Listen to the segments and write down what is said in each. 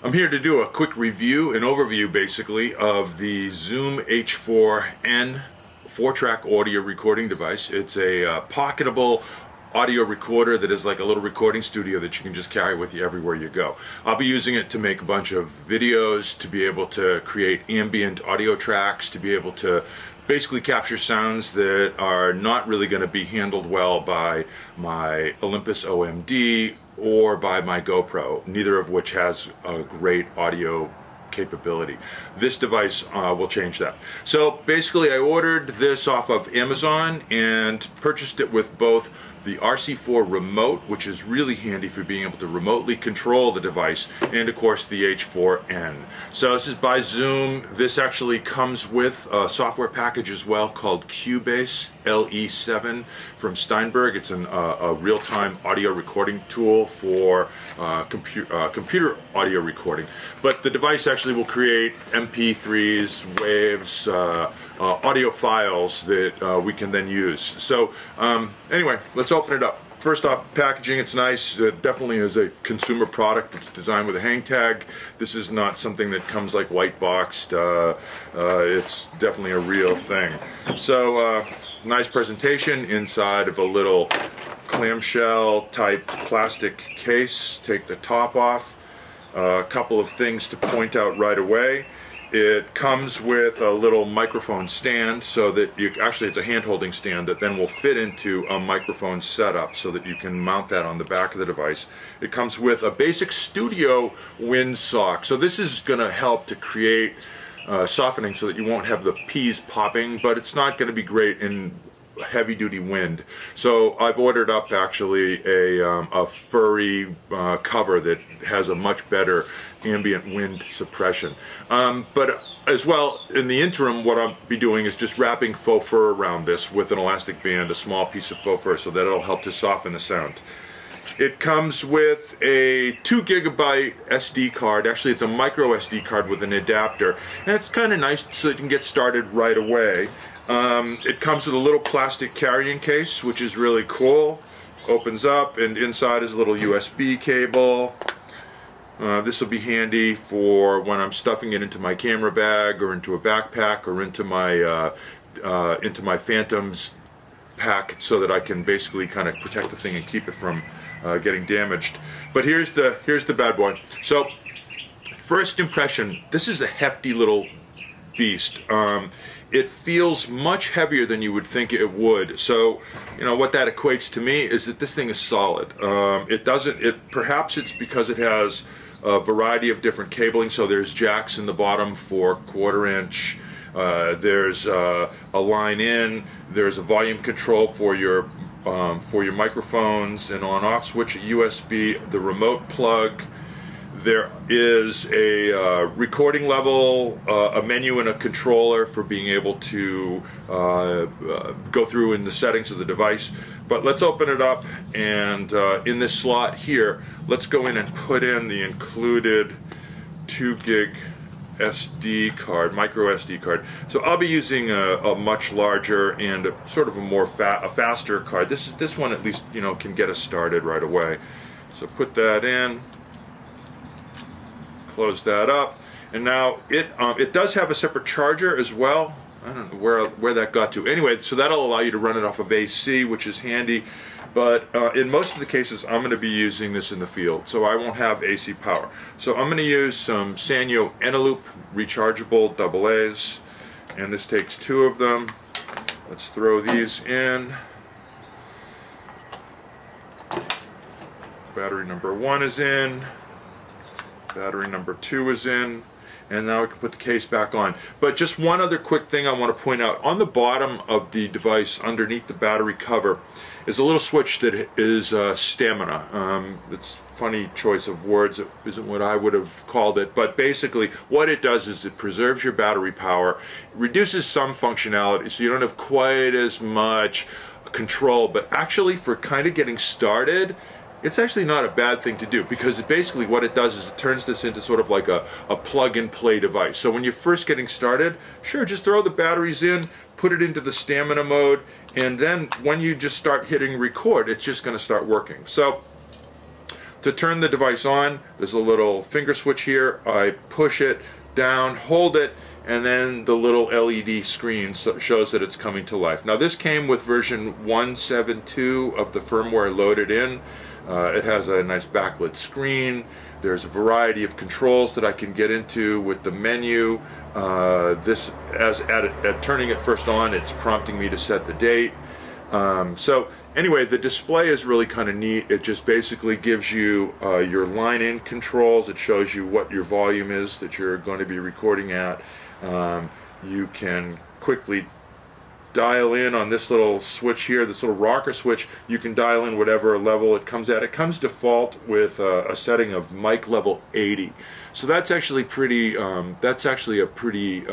I'm here to do a quick review, an overview basically, of the Zoom H4N 4-track audio recording device. It's a pocketable audio recorder that is like a little recording studio that you can just carry with you everywhere you go. I'll be using it to make a bunch of videos, to be able to create ambient audio tracks, to be able to basically capture sounds that are not really going to be handled well by my Olympus OMD or by my GoPro, neither of which has a great audio capability. This device will change that. So basically I ordered this off of Amazon and purchased it with both the RC4 remote, which is really handy for being able to remotely control the device, and of course the H4N. So this is by Zoom. This actually comes with a software package as well called Cubase LE7 from Steinberg. It's a real-time audio recording tool for computer audio recording. But the device actually will create MP3s, waves, audio files that we can then use. So anyway, let's open it up. First off, packaging, it's nice. It definitely is a consumer product. It's designed with a hang tag. This is not something that comes like white boxed. It's definitely a real thing. So nice presentation inside of a little clamshell type plastic case. Take the top off. A couple of things to point out right away. It comes with a little microphone stand, so that actually it's a hand-holding stand that then will fit into a microphone setup so that you can mount that on the back of the device. It comes with a basic studio windsock, so this is going to help to create softening so that you won't have the P's popping, but it's not going to be great in heavy-duty wind. So I've ordered up actually a furry cover that has a much better ambient wind suppression. But as well, in the interim, what I'll be doing is just wrapping faux fur around this with an elastic band, a small piece of faux fur, so that it'll help to soften the sound. It comes with a 2 GB SD card. Actually, it's a micro SD card with an adapter, and it's kind of nice so you can get started right away. It comes with a little plastic carrying case, which is really cool. Opens up, and inside is a little USB cable. This will be handy for when I'm stuffing it into my camera bag, or into a backpack, or into my Phantoms pack, so that I can basically kind of protect the thing and keep it from getting damaged. But here's the bad boy. So, first impression: this is a hefty little beast. It feels much heavier than you would think it would. So, you know, what that equates to me is that this thing is solid. Perhaps it's because it has a variety of different cabling. So there's jacks in the bottom for 1/4 inch. There's a line in. There's a volume control for your microphones, an on-off switch, a USB, the remote plug. There is a recording level, a menu and a controller for being able to go through in the settings of the device. But let's open it up, and in this slot here, let's go in and put in the included 2 gig SD card, micro SD card. So I'll be using a much larger and sort of a faster card. This one at least, you know, can get us started right away. So put that in. Close that up, and now it does have a separate charger as well. I don't know where that got to. Anyway, so that'll allow you to run it off of AC, which is handy. But in most of the cases, I'm going to be using this in the field, so I won't have AC power. So I'm going to use some Sanyo Eneloop rechargeable AA's, and this takes 2 of them. Let's throw these in. Battery number 1 is in. Battery number 2 is in, and now we can put the case back on. But just one other quick thing I want to point out. On the bottom of the device, underneath the battery cover, is a little switch that is stamina. It's a funny choice of words. It isn't what I would have called it, but basically what it does is it preserves your battery power, reduces some functionality, so you don't have quite as much control, but actually for kind of getting started, it's actually not a bad thing to do, because basically what it does is it turns this into sort of like a plug-and-play device. So when you're first getting started, sure, just throw the batteries in, put it into the stamina mode, and then when you just start hitting record, it's just going to start working. So to turn the device on, there's a little finger switch here. I push it down, hold it, and then the little LED screen shows that it's coming to life. Now this came with version 1.7.2 of the firmware loaded in. It has a nice backlit screen. There's a variety of controls that I can get into with the menu. At turning it first on, it's prompting me to set the date. So anyway, the display is really kind of neat. It just basically gives you your line-in controls. It shows you what your volume is that you're going to be recording at. You can quickly dial in on this little switch here, this little rocker switch. You can dial in whatever level it comes at. It comes default with a setting of mic level 80. So that's actually pretty. That's actually a pretty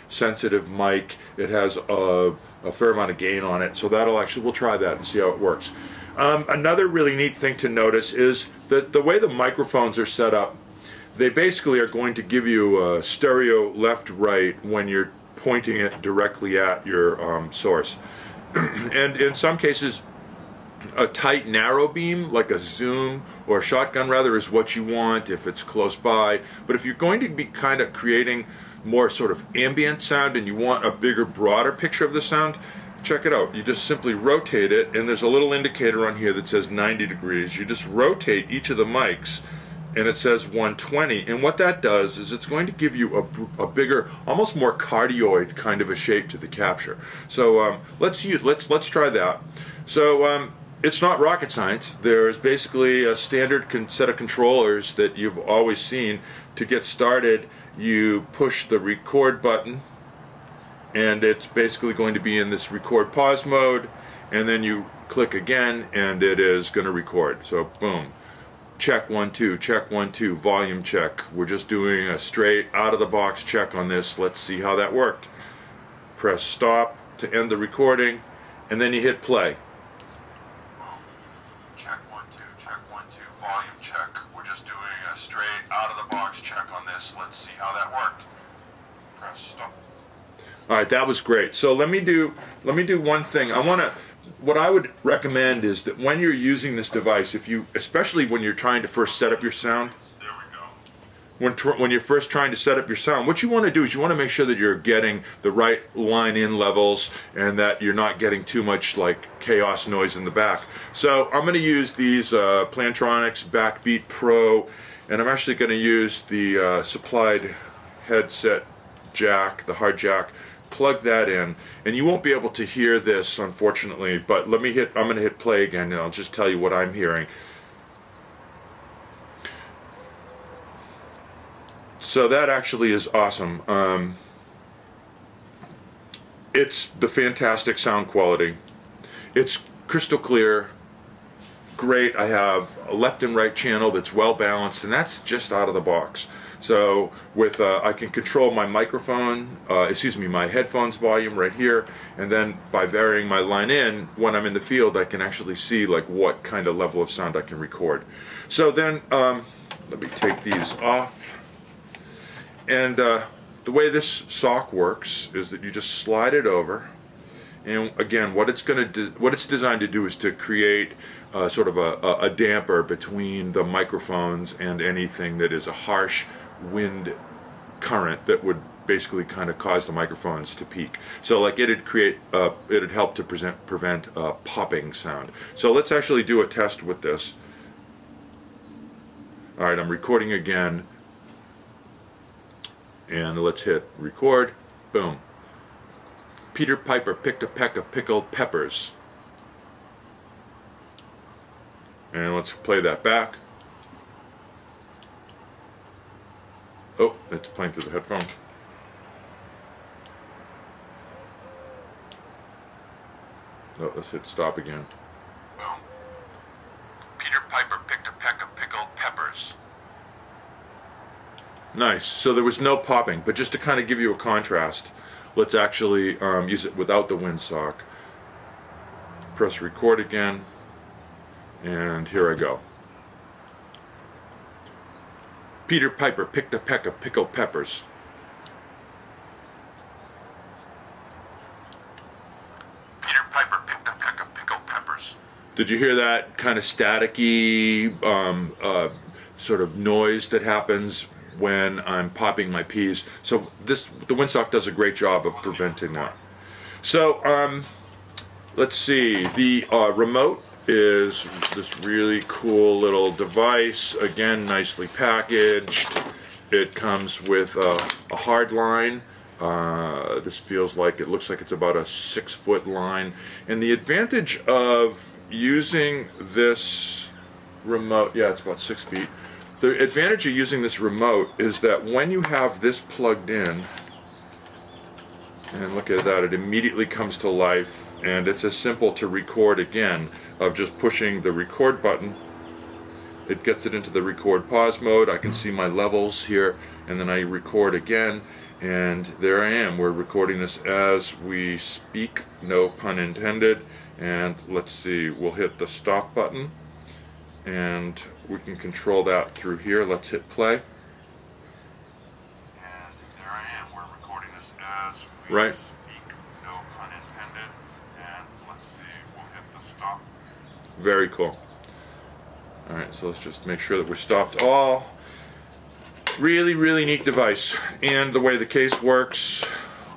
sensitive mic. It has a fair amount of gain on it. So we'll try that and see how it works. Another really neat thing to notice is that the way the microphones are set up, they basically are going to give you a stereo left-right when you're pointing it directly at your source. And in some cases, a tight narrow beam, like a zoom or a shotgun rather, is what you want if it's close by. But if you're going to be kind of creating more sort of ambient sound and you want a bigger, broader picture of the sound, check it out. You just simply rotate it, and there's a little indicator on here that says 90 degrees. You just rotate each of the mics and it says 120, and what that does is it's going to give you a bigger, almost more cardioid kind of a shape to the capture. So let's try that. So it's not rocket science. There's basically a standard set of controllers that you've always seen. To get started, you push the record button, and it's basically going to be in this record pause mode, and then you click again and it is going to record. So boom. Check 1 2, check 1 2, volume check. We're just doing a straight out of the box check on this. Let's see how that worked. Press stop to end the recording, and then you hit play. Check 1 2, check 1 2, volume check. We're just doing a straight out of the box check on this. Let's see how that worked. Press stop. All right, that was great. So let me do one thing. What I would recommend is that when you're using this device, especially when you're trying to first set up your sound, when you're first trying to set up your sound, what you want to do is you want to make sure that you're getting the right line-in levels and that you're not getting too much like chaos noise in the back. So I'm going to use these Plantronics Backbeat Pro, and I'm actually going to use the supplied headset jack, the hard jack. Plug that in, and you won't be able to hear this, unfortunately, but I'm going to hit play again, and I'll just tell you what I'm hearing. So that actually is awesome. It's the fantastic sound quality. It's crystal clear, great. I have a left and right channel that's well balanced, and that's just out of the box. So with I can control my microphone, my headphones volume right here, and then by varying my line in, when I'm in the field, I can actually see like what kind of level of sound I can record. So then let me take these off, and the way this sock works is that you just slide it over, and again, what it's designed to do is to create sort of a damper between the microphones and anything that is a harsh wind current that would basically kind of cause the microphones to peak. So like it'd help to prevent a popping sound. So let's actually do a test with this. Alright, I'm recording again, and let's hit record. Boom. Peter Piper picked a peck of pickled peppers. And let's play that back. Oh, it's playing through the headphone. Oh, let's hit stop again. Boom. Peter Piper picked a peck of pickled peppers. Nice. So there was no popping, but just to kind of give you a contrast, let's actually use it without the windsock. Press record again, and here I go. Peter Piper picked a peck of pickled peppers. Peter Piper picked a peck of pickled peppers. Did you hear that kind of staticky sort of noise that happens when I'm popping my peas? So the windsock does a great job of preventing that. So let's see, the remote is this really cool little device, again nicely packaged. It comes with a hard line. This looks like it's about a 6-foot line. And the advantage of using this remote, yeah, it's about 6 feet. The advantage of using this remote is that when you have this plugged in, and look at that, it immediately comes to life, and it's as simple to record again of just pushing the record button. It gets it into the record pause mode. I can see my levels here, and then I record again, and there I am. We're recording this as we speak, no pun intended. And let's see, we'll hit the stop button, and we can control that through here. Let's hit play. And there I am. We're recording this as we speak, no pun intended. And let's see, we'll hit the stop. Very cool. Alright, so let's just make sure that we're stopped all. Really, really neat device. And the way the case works,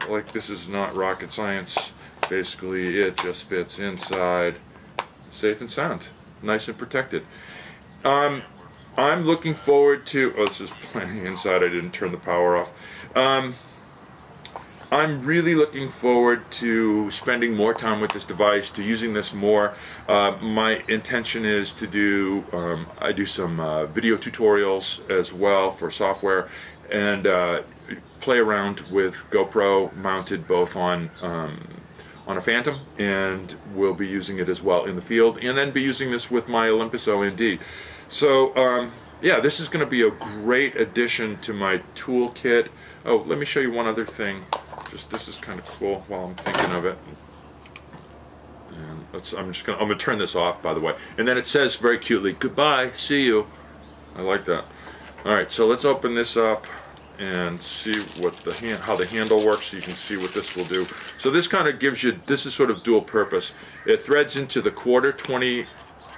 like, this is not rocket science. Basically, it just fits inside, safe and sound, nice and protected. I'm looking forward to, oh, this is playing inside, I didn't turn the power off. I'm really looking forward to spending more time with this device, to using this more. My intention is to do, I do some video tutorials as well for software, and play around with GoPro mounted both on a Phantom, and we'll be using it as well in the field, and then be using this with my Olympus OND. So yeah, this is going to be a great addition to my toolkit. Oh, let me show you one other thing. This is kind of cool while I'm thinking of it. And I'm gonna turn this off, by the way. And then it says very cutely, "Goodbye, see you." I like that. All right, so let's open this up and see what how the handle works, so you can see what this will do. So this kind of gives you, this is sort of dual purpose. It threads into the 1/4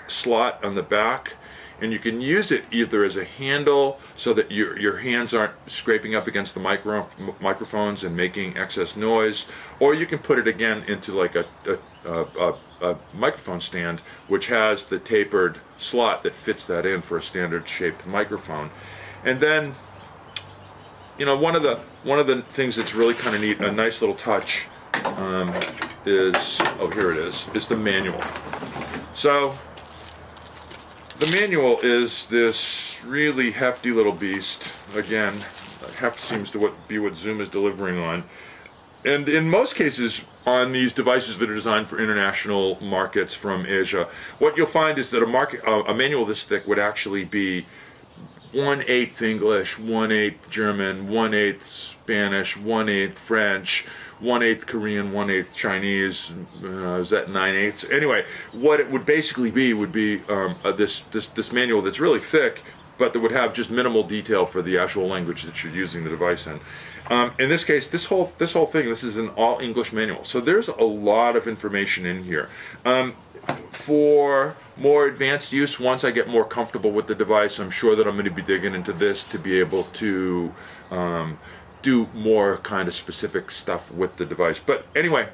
slot on the back, and you can use it either as a handle so that your hands aren't scraping up against the microphones and making excess noise, or you can put it again into like a microphone stand, which has the tapered slot that fits that in for a standard shaped microphone. And then, you know, one of the things that's really kind of neat, a nice little touch, is, oh, here it is the manual. So the manual is this really hefty little beast. Again, heft seems to be what Zoom is delivering on. And in most cases, on these devices that are designed for international markets from Asia, what you'll find is that a manual this thick would actually be 1/8 English, 1/8 German, 1/8 Spanish, 1/8 French, 1/8 Korean, 1/8 Chinese. Is that 9/8? Anyway, what it would basically be would be this manual that's really thick, but that would have just minimal detail for the actual language that you're using the device in. In this case, this whole thing, this is an all English manual. So there's a lot of information in here. For more advanced use, once I get more comfortable with the device, I'm sure that I'm going to be digging into this to be able to do more kind of specific stuff with the device. But anyway,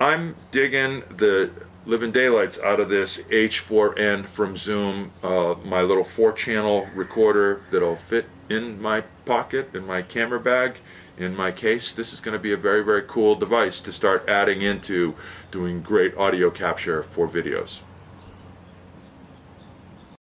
I'm digging the living daylights out of this H4N from Zoom, my little 4-channel recorder that'll fit in my pocket, in my camera bag, in my case. This is going to be a very, very cool device to start adding into doing great audio capture for videos.